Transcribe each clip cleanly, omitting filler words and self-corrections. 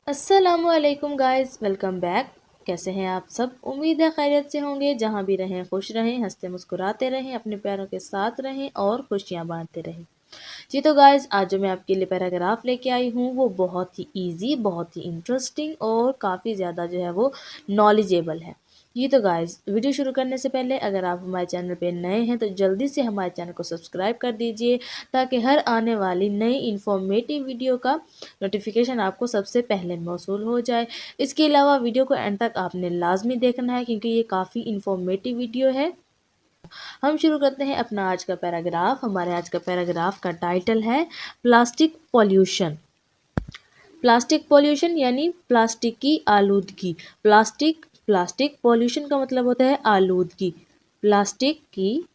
अस्सलामुअलैकुम guys, welcome back. कैसे हैं आप सब? उम्मीद है खैरियत से होंगे। जहां भी रहें खुश रहें, हंसते मुस्कुराते रहें, अपने प्यारों के साथ रहें और खुशियां बांटते रहें। जी तो गाइस, आज जो मैं आपके लिए पैराग्राफ लेके आई हूँ वो बहुत ही इजी, बहुत ही इंटरेस्टिंग और काफ़ी ज़्यादा जो है वो नॉलेजेबल है। जी तो गाइस, वीडियो शुरू करने से पहले अगर आप हमारे चैनल पे नए हैं तो जल्दी से हमारे चैनल को सब्सक्राइब कर दीजिए, ताकि हर आने वाली नई इन्फॉर्मेटिव वीडियो का नोटिफिकेशन आपको सबसे पहले मौसूल हो जाए। इसके अलावा वीडियो को एंड तक आपने लाजमी देखना है, क्योंकि ये काफ़ी इन्फॉर्मेटिव वीडियो है। हम शुरू करते हैं अपना आज का पैराग्राफ। हमारे आज का पैराग्राफ का टाइटल है प्लास्टिक पॉल्यूशन। प्लास्टिक पॉल्यूशन यानी प्लास्टिक की आलूदगी। प्लास्टिक पॉल्यूशन का मतलब होता है आलूदगी। प्लास्टिक की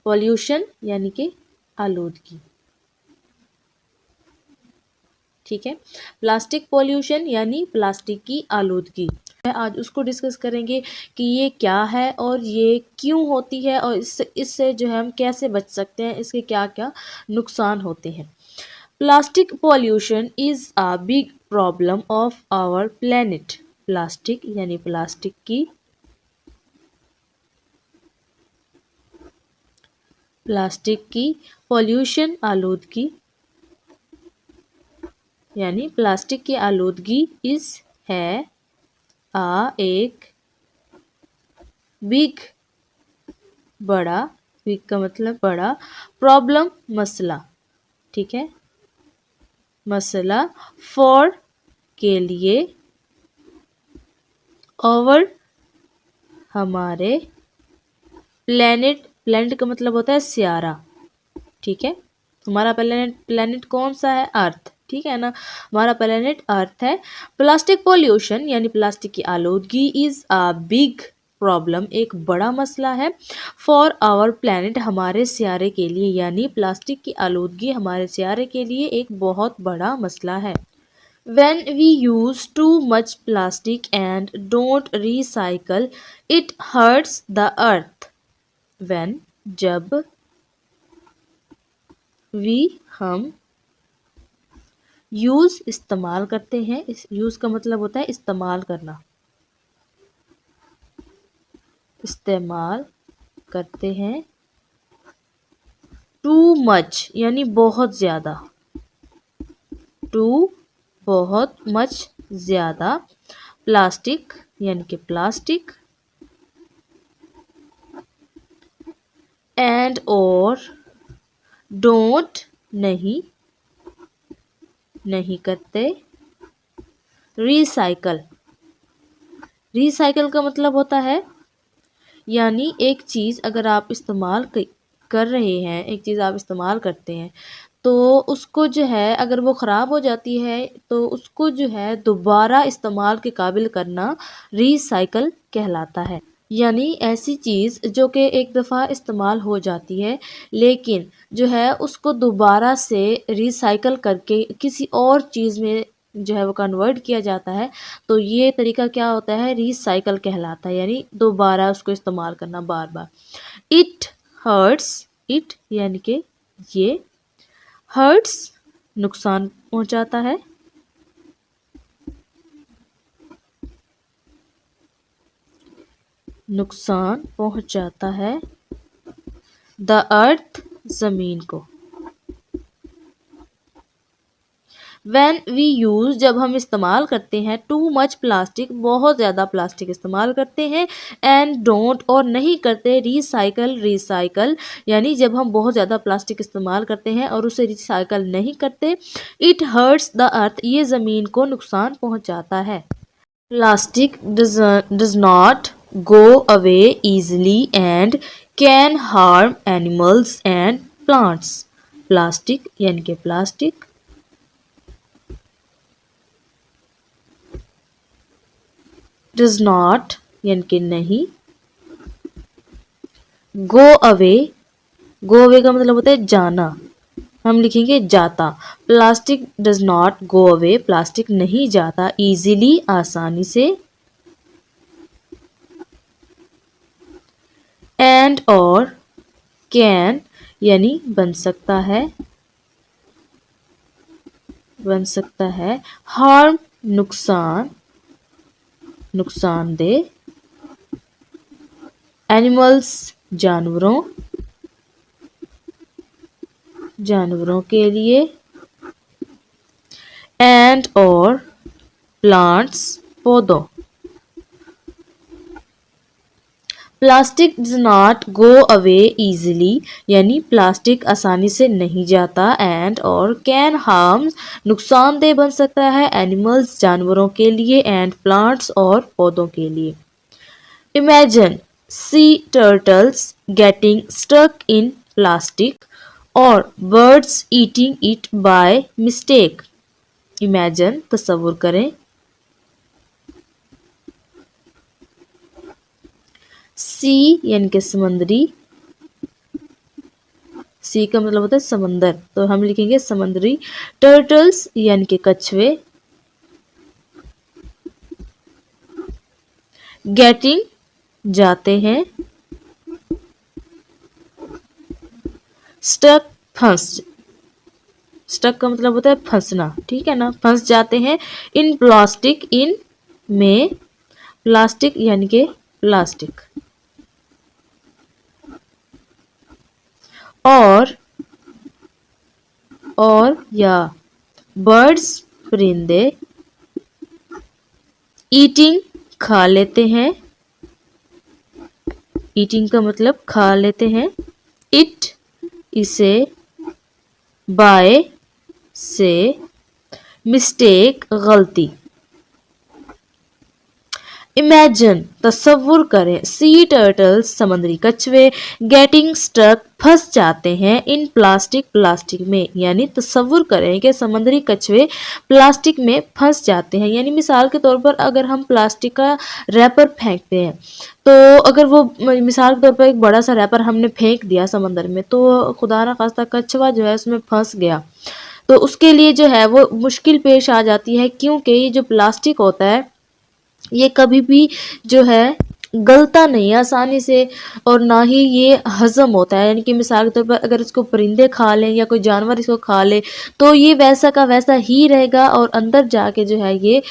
पॉल्यूशन यानी कि आलूदगी। ठीक है, प्लास्टिक पॉल्यूशन यानी प्लास्टिक की आलूदगी। आज उसको डिस्कस करेंगे कि ये क्या है और ये क्यों होती है, और इससे जो है हम कैसे बच सकते हैं, इसके क्या क्या नुकसान होते हैं। Plastic pollution is a big problem of our planet. Plastic यानी प्लास्टिक की पॉल्यूशन आलूदगी यानी प्लास्टिक की आलूदगी इस है एक बिग, बड़ा, बिग का मतलब बड़ा, प्रॉब्लम मसला। ठीक है, मसला, फॉर के लिए, ओवर हमारे, प्लेनेट का मतलब होता है स्यारा। ठीक है, हमारा प्लेनेट कौन सा है? अर्थ। ठीक है ना, हमारा प्लेनेट अर्थ है। प्लास्टिक पॉल्यूशन यानी प्लास्टिक की आलूदगी इज़ अ बिग प्रॉब्लम, एक बड़ा मसला है। फॉर आवर प्लेनेट, हमारे सियारे के लिए, यानी प्लास्टिक की आलूदगी हमारे सियारे के लिए एक बहुत बड़ा मसला है। When we use too much plastic and don't recycle, it hurts the earth. When जब हम यूज़ इस्तेमाल करते हैं, इस यूज़ का मतलब होता है इस्तेमाल करना, इस्तेमाल करते हैं। टू मच यानी बहुत ज़्यादा, टू बहुत, मच ज़्यादा, प्लास्टिक यानी कि प्लास्टिक, एंड और डोंट नहीं करते, रिसाइकल का मतलब होता है, यानी एक चीज़ अगर आप इस्तेमाल कर रहे हैं, एक चीज़ आप इस्तेमाल करते हैं तो उसको जो है अगर वो ख़राब हो जाती है तो उसको जो है दोबारा इस्तेमाल के काबिल करना रिसाइकल कहलाता है। यानी ऐसी चीज़ जो कि एक दफ़ा इस्तेमाल हो जाती है, लेकिन जो है उसको दोबारा से रिसाइकल करके किसी और चीज़ में जो है वो कन्वर्ट किया जाता है, तो ये तरीका क्या होता है? रिसाइकल कहलाता है, यानी दोबारा उसको इस्तेमाल करना बार बार। इट हर्ट्स, इट यानी कि ये, हर्ट्स नुकसान पहुंचाता है, नुकसान पहुंचाता है, द अर्थ ज़मीन को। When we use जब हम इस्तेमाल करते हैं, टू मच प्लास्टिक बहुत ज़्यादा प्लास्टिक इस्तेमाल करते हैं, एंड डोंट और नहीं करते, रिसाइकल यानी जब हम बहुत ज़्यादा प्लास्टिक इस्तेमाल करते हैं और उसे रिसाइकल नहीं करते, इट हर्ट्स द अर्थ ये ज़मीन को नुकसान पहुंचाता है। Plastic does not go away easily and can harm animals and plants. Plastic यानी कि प्लास्टिक डज नॉट यानी कि नहीं, गो अवे का मतलब होता है जाना, हम लिखेंगे जाता। Plastic does not go away, plastic नहीं जाता, इजीली आसानी से, एंड और कैन यानी बन सकता है, हार्म नुकसानदेह, एनिमल्स जानवरों के लिए, एंड और प्लांट्स पौधों। Plastic does not go away easily यानी प्लास्टिक आसानी से नहीं जाता, एंड और कैन हार्म नुकसानदेह बन सकता है, एनिमल्स जानवरों के लिए, एंड प्लांट्स और पौधों के लिए। Imagine sea turtles getting stuck in plastic और birds eating it by mistake. Imagine तस्वुर करें, सी यानी कि समुद्री, सी का मतलब होता है समंदर, तो हम लिखेंगे समुद्री। टर्टल्स यानी कि कछुए, गेटिंग जाते हैं, स्टक स्टक का मतलब होता है फंसना, ठीक है ना, फंस जाते हैं। इन प्लास्टिक, इन में प्लास्टिक यानी कि प्लास्टिक, और या बर्ड्स परिंदे, ईटिंग खा लेते हैं, ईटिंग का मतलब खा लेते हैं, इट इसे, बाय से, मिस्टेक गलती। इमेजिन तस्वुर करें, सी टर्टल्स समुद्री कछुए गेटिंग स्टक फंस जाते हैं, इन प्लास्टिक में, यानी तस्वुर करें कि समुद्री कछुए प्लास्टिक में फंस जाते हैं। यानी मिसाल के तौर पर अगर हम प्लास्टिक का रैपर फेंकते हैं, तो अगर वो मिसाल के तौर पर एक बड़ा सा रैपर हमने फेंक दिया समंदर में, तो खुदा ना खास्ता कछुआ जो है उसमें फंस गया, तो उसके लिए जो है वो मुश्किल पेश आ जाती है, क्योंकि ये जो प्लास्टिक होता है ये कभी भी जो है गलता नहीं है आसानी से, और ना ही ये हजम होता है। यानी कि मिसाल के तौर पर अगर इसको परिंदे खा लें या कोई जानवर इसको खा ले, तो ये वैसा का वैसा ही रहेगा, और अंदर जाके जो है ये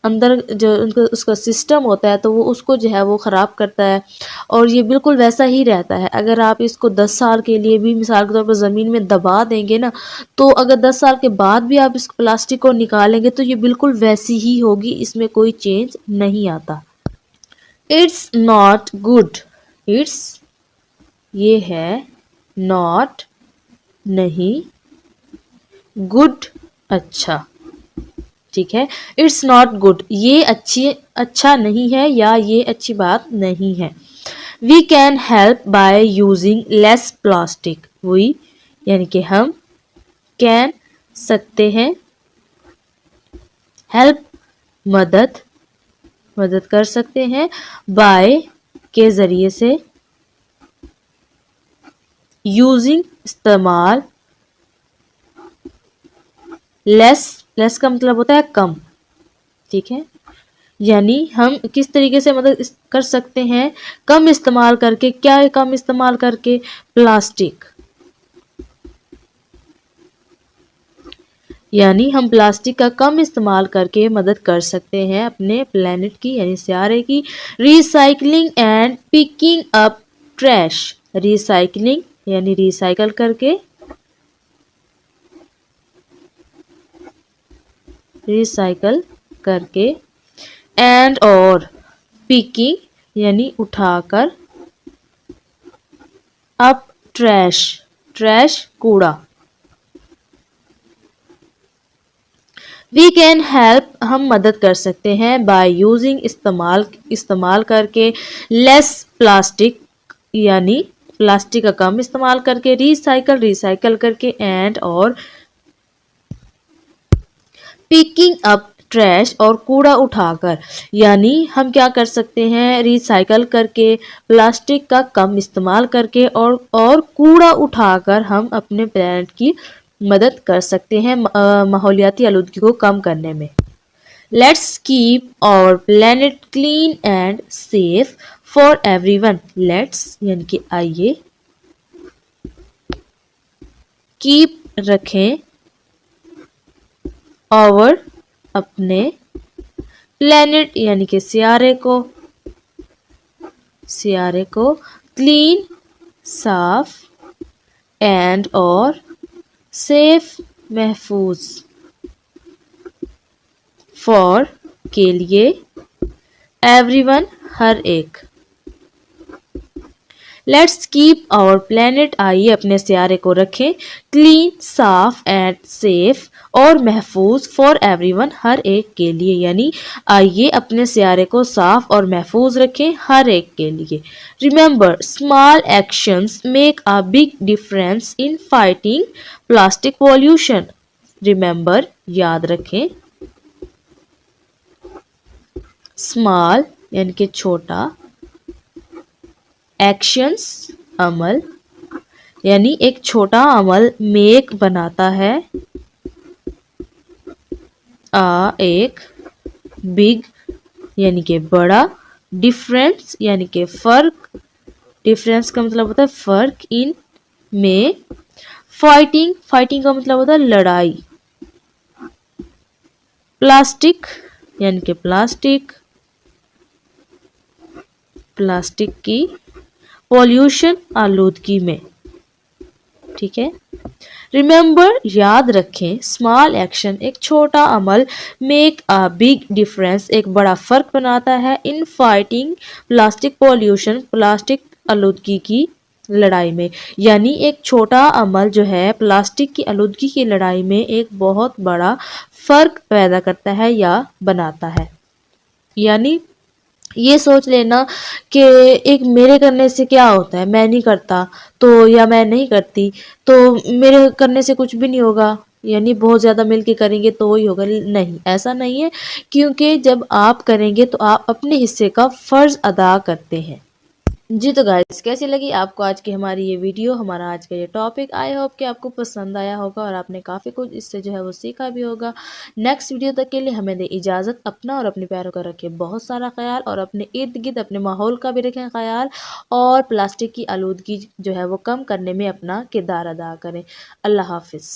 अंदर जो उनका उसका सिस्टम होता है, तो वो उसको जो है वो ख़राब करता है, और ये बिल्कुल वैसा ही रहता है। अगर आप इसको 10 साल के लिए भी मिसाल के तौर पर ज़मीन में दबा देंगे ना, तो अगर 10 साल के बाद भी आप इस प्लास्टिक को निकालेंगे तो ये बिल्कुल वैसी ही होगी, इसमें कोई चेंज नहीं आता। इट्स नॉट गुड, इट्स ये है, नॉट नहीं, गुड अच्छा, ठीक है। इट्स नॉट गुड ये अच्छा नहीं है, या ये अच्छी बात नहीं है। We can help by using less plastic, we यानी कि हम, कैन सकते हैं, हेल्प मदद कर सकते हैं, बाय के जरिए से, यूजिंग इस्तेमाल, लेस का मतलब होता है कम, ठीक है। यानी हम किस तरीके से मदद कर सकते हैं, कम इस्तेमाल करके। क्या कम इस्तेमाल करके? प्लास्टिक, यानी हम प्लास्टिक का कम इस्तेमाल करके मदद कर सकते हैं अपने प्लेनेट की यानी सियारे की। Recycling and picking up trash, recycling यानी रिसाइकल करके, एंड और पिकिंग यानी उठाकर, अप ट्रैश कूड़ा। वी कैन हेल्प हम मदद कर सकते हैं, बाय यूजिंग इस्तेमाल करके, लेस प्लास्टिक यानी प्लास्टिक का कम इस्तेमाल करके, रिसाइकल करके, एंड और पिकिंग अप ट्रैश और कूड़ा उठाकर। यानी हम क्या कर सकते हैं, रिसाइकल करके, प्लास्टिक का कम इस्तेमाल करके, और कूड़ा उठाकर हम अपने प्लेनेट की मदद कर सकते हैं माहौलियाती आलूदगी को कम करने में। Let's keep our planet clean and safe for everyone. Let's यानी कि आइए, कीप रखें और अपने प्लेनेट यानी कि सियारे को क्लीन साफ एंड और सेफ महफूज फॉर के लिए एवरीवन हर एक। लेट्स कीप आवर प्लेनेट आइए अपने सियारे को रखें क्लीन साफ एंड सेफ और महफूज फॉर एवरीवन हर एक के लिए, यानी आइए अपने सियारे को साफ और महफूज रखें हर एक के लिए। Remember small actions make a big difference in fighting plastic pollution. Remember याद रखें, स्मॉल यानी कि छोटा, एक्शंस अमल यानी एक छोटा अमल, मेक बनाता है, एक बिग यानी कि बड़ा, डिफरेंस यानी कि फर्क, डिफरेंस का मतलब होता है फर्क, इन में, फाइटिंग का मतलब होता है लड़ाई, प्लास्टिक यानी कि प्लास्टिक की, पॉल्यूशन आलूदगी में। ठीक है, रिमेंबर याद रखें, स्मॉल एक्शन एक छोटा अमल, मेक अ बिग डिफरेंस एक बड़ा फर्क बनाता है, in fighting plastic pollution plastic आलूदगी की लड़ाई में, यानी एक छोटा अमल जो है प्लास्टिक की आलूदगी की लड़ाई में एक बहुत बड़ा फर्क पैदा करता है या बनाता है। यानी ये सोच लेना कि एक मेरे करने से क्या होता है, मैं नहीं करता तो या मैं नहीं करती तो मेरे करने से कुछ भी नहीं होगा, यानी बहुत ज़्यादा मिलके करेंगे तो ही होगा। नहीं, ऐसा नहीं है, क्योंकि जब आप करेंगे तो आप अपने हिस्से का फ़र्ज़ अदा करते हैं। जी तो गाइस, कैसी लगी आपको आज की हमारी ये वीडियो, हमारा आज का ये टॉपिक। आई होप कि आपको पसंद आया होगा और आपने काफ़ी कुछ इससे जो है वो सीखा भी होगा। नेक्स्ट वीडियो तक के लिए हमें दे इजाज़त। अपना और अपने प्यारों का रखें बहुत सारा ख्याल और अपने इर्द गिर्द अपने माहौल का भी रखें ख्याल और प्लास्टिक की आलूदगी जो है वो कम करने में अपना किरदार अदा करें। अल्लाह हाफिज़।